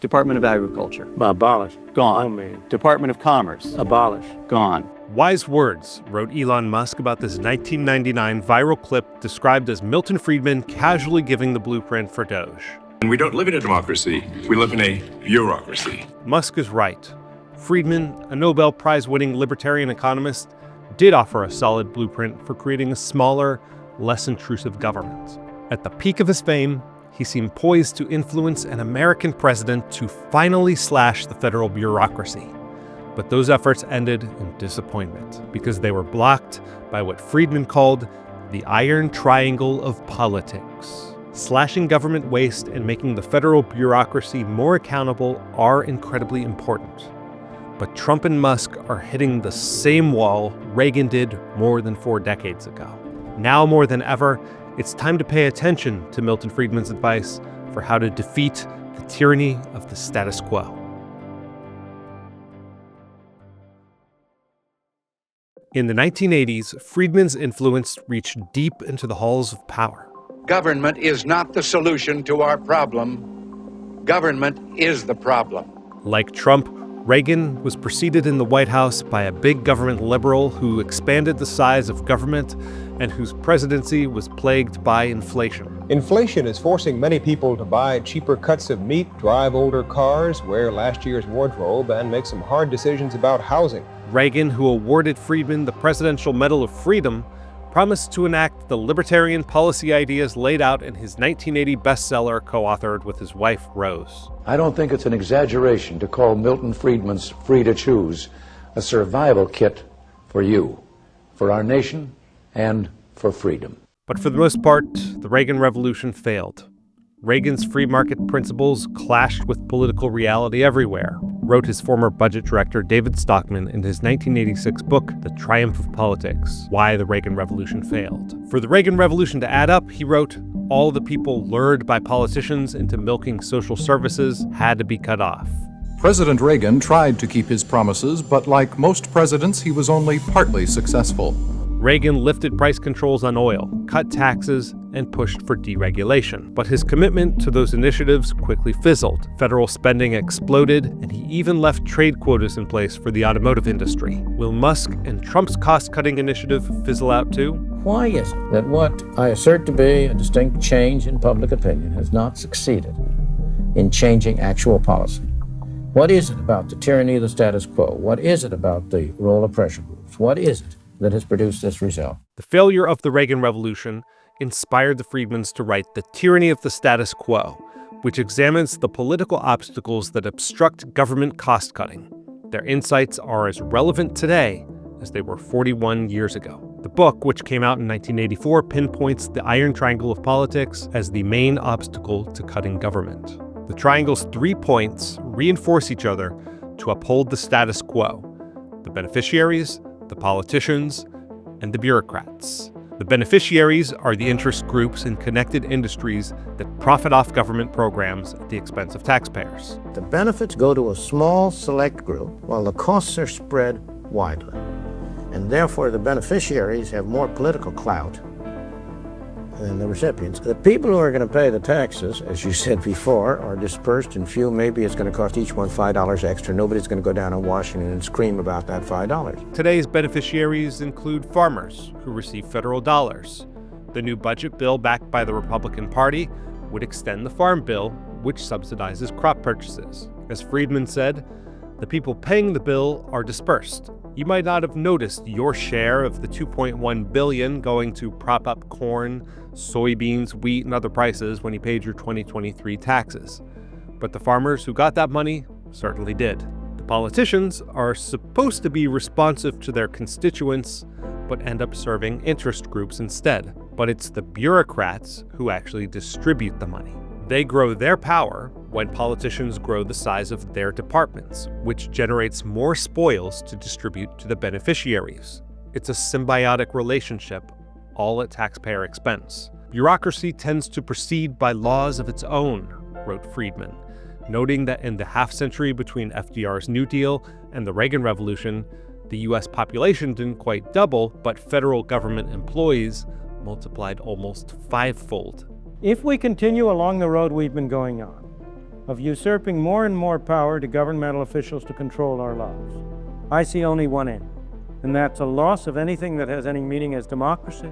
Department of Agriculture. Abolish. Gone. Oh, man. Department of Commerce. Abolish. Gone. Wise words, wrote Elon Musk about this 1999 viral clip described as Milton Friedman casually giving the blueprint for DOGE. And we don't live in a democracy, we live in a bureaucracy. Musk is right. Friedman, a Nobel Prize-winning libertarian economist, did offer a solid blueprint for creating a smaller, less intrusive government. At the peak of his fame, he seemed poised to influence an American president to finally slash the federal bureaucracy. But those efforts ended in disappointment because they were blocked by what Friedman called the iron triangle of politics. Slashing government waste and making the federal bureaucracy more accountable are incredibly important. But Trump and Musk are hitting the same wall Reagan did more than 4 decades ago. Now more than ever, it's time to pay attention to Milton Friedman's advice for how to defeat the tyranny of the status quo. In the 1980s, Friedman's influence reached deep into the halls of power. Government is not the solution to our problem. Government is the problem. Like Trump, Reagan was preceded in the White House by a big government liberal who expanded the size of government and whose presidency was plagued by inflation. Inflation is forcing many people to buy cheaper cuts of meat, drive older cars, wear last year's wardrobe, and make some hard decisions about housing. Reagan, who awarded Friedman the Presidential Medal of Freedom, promised to enact the libertarian policy ideas laid out in his 1980 bestseller co-authored with his wife, Rose. I don't think it's an exaggeration to call Milton Friedman's Free to Choose a survival kit for you, for our nation, and for freedom. But for the most part, the Reagan Revolution failed. Reagan's free market principles clashed with political reality everywhere, wrote his former budget director David Stockman in his 1986 book, The Triumph of Politics: Why the Reagan Revolution Failed. For the Reagan Revolution to add up, he wrote, all the people lured by politicians into milking social services had to be cut off. President Reagan tried to keep his promises, but like most presidents, he was only partly successful. Reagan lifted price controls on oil, cut taxes, and pushed for deregulation. But his commitment to those initiatives quickly fizzled. Federal spending exploded, and he even left trade quotas in place for the automotive industry. Will Musk and Trump's cost-cutting initiative fizzle out too? Why is it that what I assert to be a distinct change in public opinion has not succeeded in changing actual policy? What is it about the tyranny of the status quo? What is it about the role of pressure groups? What is it that has produced this result? The failure of the Reagan Revolution inspired the Friedmans to write The Tyranny of the Status Quo, which examines the political obstacles that obstruct government cost-cutting. Their insights are as relevant today as they were 41 years ago. The book, which came out in 1984, pinpoints the iron triangle of politics as the main obstacle to cutting government. The triangle's 3 points reinforce each other to uphold the status quo: the beneficiaries, the politicians, and the bureaucrats. The beneficiaries are the interest groups in connected industries that profit off government programs at the expense of taxpayers. The benefits go to a small select group while the costs are spread widely. And therefore the beneficiaries have more political clout than the recipients. The people who are going to pay the taxes, as you said before, are dispersed and few. Maybe it's going to cost each one $5 extra. Nobody's going to go down to Washington and scream about that $5. Today's beneficiaries include farmers who receive federal dollars. The new budget bill backed by the Republican Party would extend the Farm Bill, which subsidizes crop purchases. As Friedman said, the people paying the bill are dispersed. You might not have noticed your share of the $2.1 billion going to prop up corn, soybeans, wheat, and other prices when you paid your 2023 taxes. But the farmers who got that money certainly did. The politicians are supposed to be responsive to their constituents, but end up serving interest groups instead. But it's the bureaucrats who actually distribute the money. They grow their power when politicians grow the size of their departments, which generates more spoils to distribute to the beneficiaries. It's a symbiotic relationship, all at taxpayer expense. Bureaucracy tends to proceed by laws of its own, wrote Friedman, noting that in the half-century between FDR's New Deal and the Reagan Revolution, the U.S. population didn't quite double, but federal government employees multiplied almost 5-fold. If we continue along the road we've been going on, of usurping more and more power to governmental officials to control our lives. I see only one end, and that's a loss of anything that has any meaning as democracy,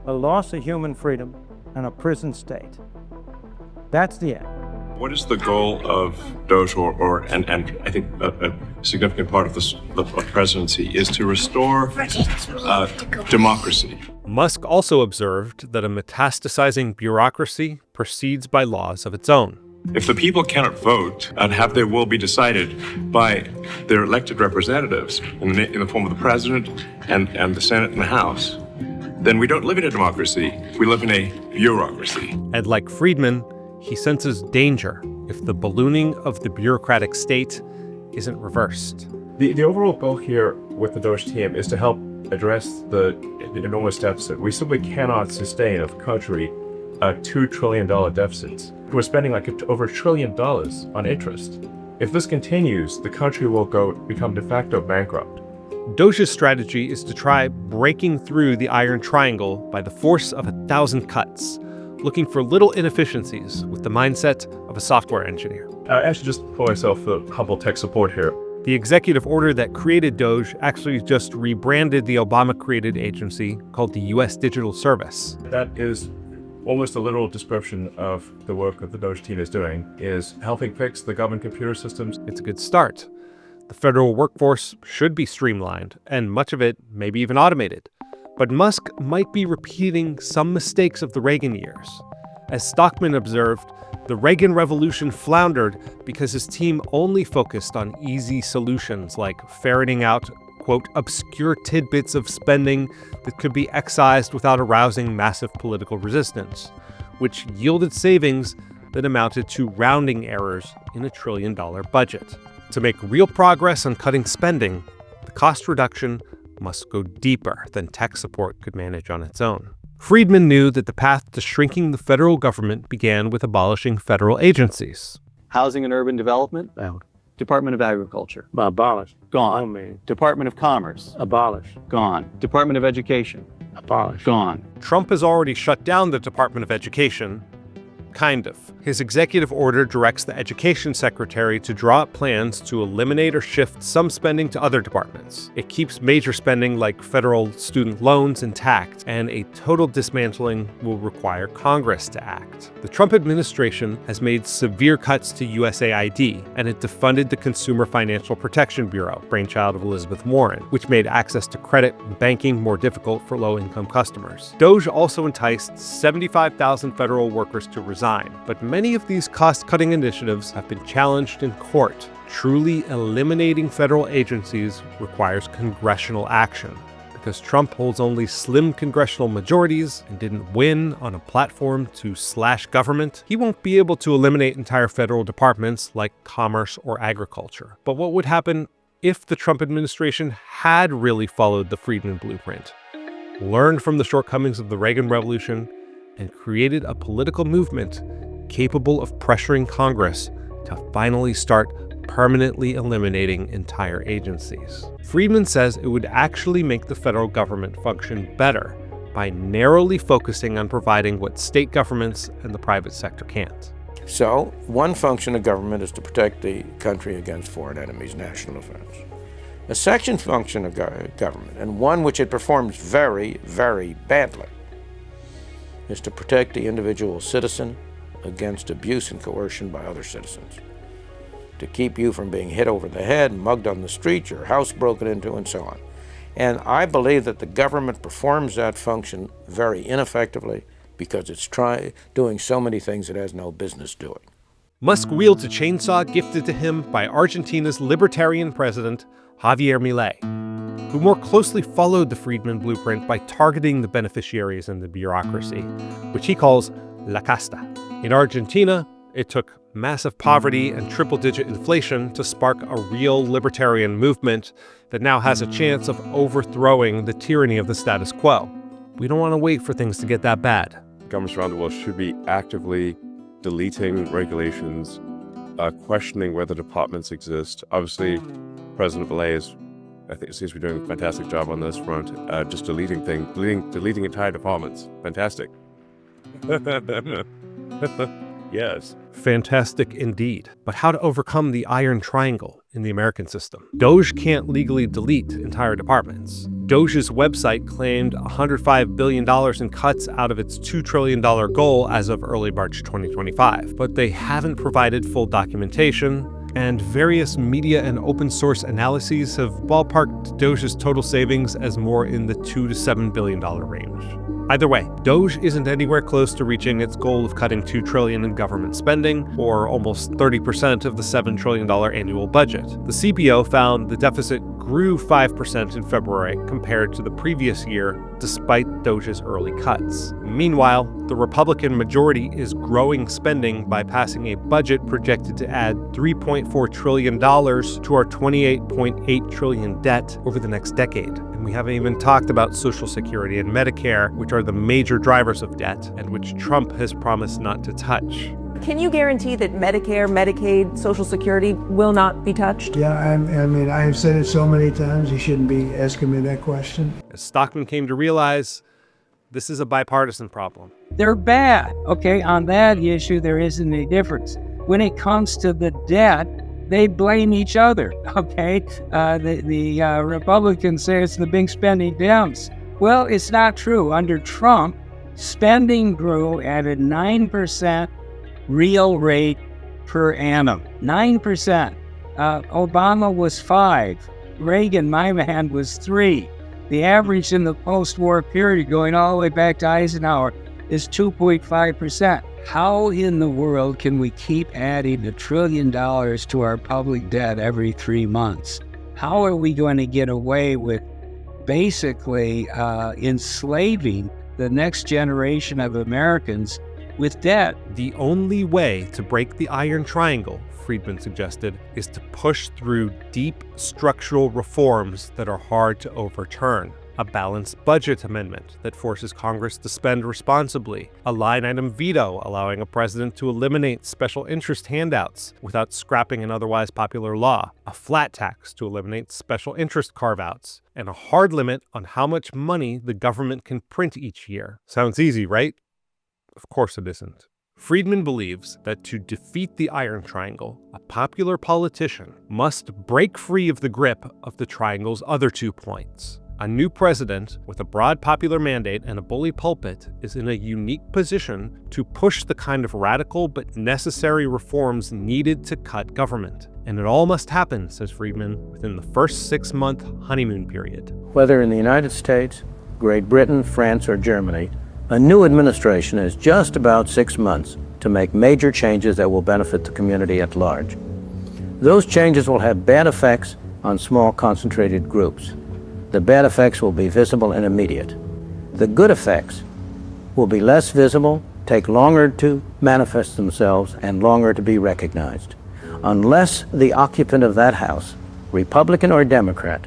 a loss of human freedom, and a prison state. That's the end. What is the goal of DOGE, and I think a significant part of the presidency is to restore democracy? Musk also observed that a metastasizing bureaucracy proceeds by laws of its own. If the people cannot vote and have their will be decided by their elected representatives in the form of the president and the Senate and the House, then we don't live in a democracy. We live in a bureaucracy. And like Friedman, he senses danger if the ballooning of the bureaucratic state isn't reversed. The overall goal here with the DOGE team is to help address the enormous deficit. We simply cannot sustain a country a $2 trillion deficit. We're spending over $1 trillion on interest. If this continues, the country will become de facto bankrupt. DOGE's strategy is to try breaking through the iron triangle by the force of 1,000 cuts, looking for little inefficiencies with the mindset of a software engineer. I actually just call myself the humble tech support here. The executive order that created DOGE actually just rebranded the Obama-created agency called the U.S. Digital Service. That is almost a literal description of the work that the DOGE team is doing, is helping fix the government computer systems. It's a good start. The federal workforce should be streamlined, and much of it maybe even automated. But Musk might be repeating some mistakes of the Reagan years. As Stockman observed, the Reagan Revolution floundered because his team only focused on easy solutions like ferreting out, quote, obscure tidbits of spending that could be excised without arousing massive political resistance, which yielded savings that amounted to rounding errors in a $1 trillion budget. To make real progress on cutting spending, the cost reduction must go deeper than tech support could manage on its own. Friedman knew that the path to shrinking the federal government began with abolishing federal agencies. Housing and Urban Development. Out. Department of Agriculture. Abolish. Gone. I mean, Department of Commerce. abolish. Gone. Department of Education. Abolish. Gone. Trump has already shut down the Department of Education. Kind of. His executive order directs the education secretary to draw up plans to eliminate or shift some spending to other departments. It keeps major spending like federal student loans intact, and a total dismantling will require Congress to act. The Trump administration has made severe cuts to USAID, and it defunded the Consumer Financial Protection Bureau, brainchild of Elizabeth Warren, which made access to credit and banking more difficult for low-income customers. DOGE also enticed 75,000 federal workers to resign, but many of these cost-cutting initiatives have been challenged in court. Truly eliminating federal agencies requires congressional action. Because Trump holds only slim congressional majorities and didn't win on a platform to slash government, he won't be able to eliminate entire federal departments like commerce or agriculture. But what would happen if the Trump administration had really followed the Friedman blueprint, learned from the shortcomings of the Reagan Revolution, and created a political movement capable of pressuring Congress to finally start permanently eliminating entire agencies? Friedman says it would actually make the federal government function better by narrowly focusing on providing what state governments and the private sector can't. So, one function of government is to protect the country against foreign enemies, national defense. A second function of government, and one which it performs very, very badly, is to protect the individual citizen against abuse and coercion by other citizens, to keep you from being hit over the head, mugged on the street, your house broken into, and so on. And I believe that the government performs that function very ineffectively because it's doing so many things it has no business doing. Musk wields a chainsaw gifted to him by Argentina's libertarian president, Javier Milei, who more closely followed the Friedman blueprint by targeting the beneficiaries in the bureaucracy, which he calls La Casta. In Argentina, it took massive poverty and triple-digit inflation to spark a real libertarian movement that now has a chance of overthrowing the tyranny of the status quo. We don't want to wait for things to get that bad. Governments around the world should be actively deleting regulations, questioning whether departments exist. Obviously, President Milei seems to be doing a fantastic job on this front, just deleting things, deleting entire departments. Fantastic. Yes. Fantastic indeed. But how to overcome the iron triangle in the American system? DOGE can't legally delete entire departments. DOGE's website claimed $105 billion in cuts out of its $2 trillion goal as of early March 2025. But they haven't provided full documentation, and various media and open source analyses have ballparked DOGE's total savings as more in the $2 to $7 billion range. Either way, DOGE isn't anywhere close to reaching its goal of cutting $2 trillion in government spending, or almost 30% of the $7 trillion annual budget. The CBO found the deficit grew 5% in February compared to the previous year, despite DOGE's early cuts. Meanwhile, the Republican majority is growing spending by passing a budget projected to add $3.4 trillion to our $28.8 trillion debt over the next decade. And we haven't even talked about Social Security and Medicare, which are the major drivers of debt, and which Trump has promised not to touch. Can you guarantee that Medicare, Medicaid, Social Security will not be touched? Yeah, I mean, I have said it so many times, you shouldn't be asking me that question. As Stockman came to realize, this is a bipartisan problem. They're bad. Okay, on that issue, there isn't any difference. When it comes to the debt, they blame each other. Okay, the Republicans say it's the big spending Dems. Well, it's not true. Under Trump, spending grew at a 9% real rate per annum. 9%. Obama was 5%. Reagan, my man, was 3%. The average in the post-war period, going all the way back to Eisenhower, is 2.5%. How in the world can we keep adding $1 trillion to our public debt every 3 months? How are we going to get away with basically enslaving the next generation of Americans with debt? The only way to break the iron triangle, Friedman suggested, is to push through deep structural reforms that are hard to overturn. A balanced budget amendment that forces Congress to spend responsibly, a line item veto allowing a president to eliminate special interest handouts without scrapping an otherwise popular law, a flat tax to eliminate special interest carve-outs, and a hard limit on how much money the government can print each year. Sounds easy, right? Of course it isn't. Friedman believes that to defeat the iron triangle, a popular politician must break free of the grip of the triangle's other 2 points. A new president with a broad popular mandate and a bully pulpit is in a unique position to push the kind of radical but necessary reforms needed to cut government. And it all must happen, says Friedman, within the first 6-month honeymoon period. Whether in the United States, Great Britain, France, or Germany, a new administration has just about 6 months to make major changes that will benefit the community at large. Those changes will have bad effects on small concentrated groups. The bad effects will be visible and immediate. The good effects will be less visible, take longer to manifest themselves, and longer to be recognized. Unless the occupant of that house, Republican or Democrat,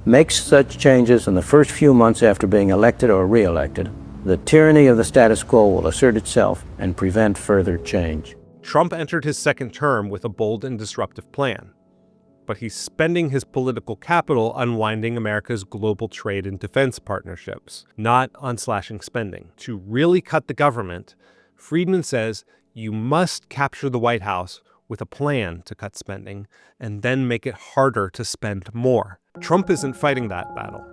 makes such changes in the first few months after being elected or re-elected, the tyranny of the status quo will assert itself and prevent further change. Trump entered his second term with a bold and disruptive plan. But he's spending his political capital unwinding America's global trade and defense partnerships, not on slashing spending. To really cut the government, Friedman says you must capture the White House with a plan to cut spending and then make it harder to spend more. Trump isn't fighting that battle.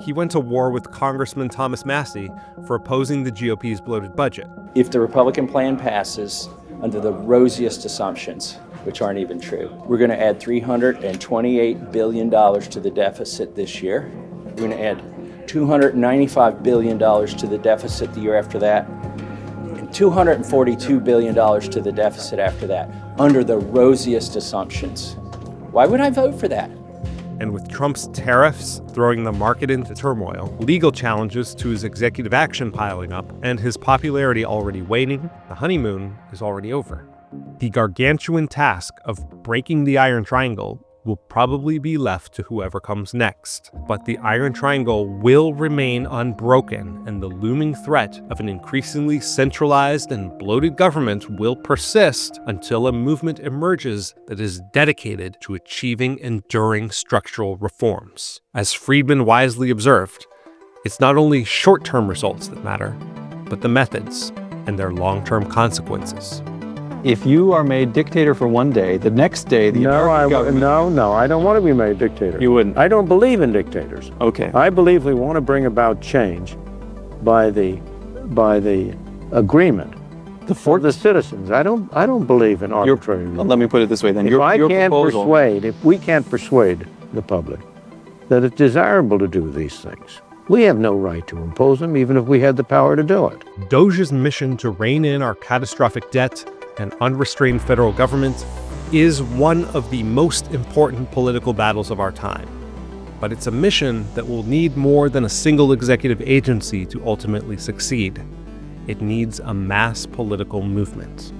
He went to war with Congressman Thomas Massie for opposing the GOP's bloated budget. If the Republican plan passes under the rosiest assumptions, which aren't even true, we're going to add $328 billion to the deficit this year. We're going to add $295 billion to the deficit the year after that, and $242 billion to the deficit after that, under the rosiest assumptions. Why would I vote for that? And with Trump's tariffs throwing the market into turmoil, legal challenges to his executive action piling up, and his popularity already waning, the honeymoon is already over. The gargantuan task of breaking the iron triangle will probably be left to whoever comes next. But the iron triangle will remain unbroken, and the looming threat of an increasingly centralized and bloated government will persist until a movement emerges that is dedicated to achieving enduring structural reforms. As Friedman wisely observed, it's not only short-term results that matter, but the methods and their long-term consequences. If you are made dictator for one day, the next day the American government... No, I don't want to be made dictator. You wouldn't? I don't believe in dictators. Okay. I believe we want to bring about change by the agreement of the citizens. I don't believe in arbitrary rules. Let me put it this way then. If we can't persuade the public that it's desirable to do these things, we have no right to impose them, even if we had the power to do it. DOGE's mission to rein in our catastrophic debt and unrestrained federal government is one of the most important political battles of our time. But it's a mission that will need more than a single executive agency to ultimately succeed. It needs a mass political movement.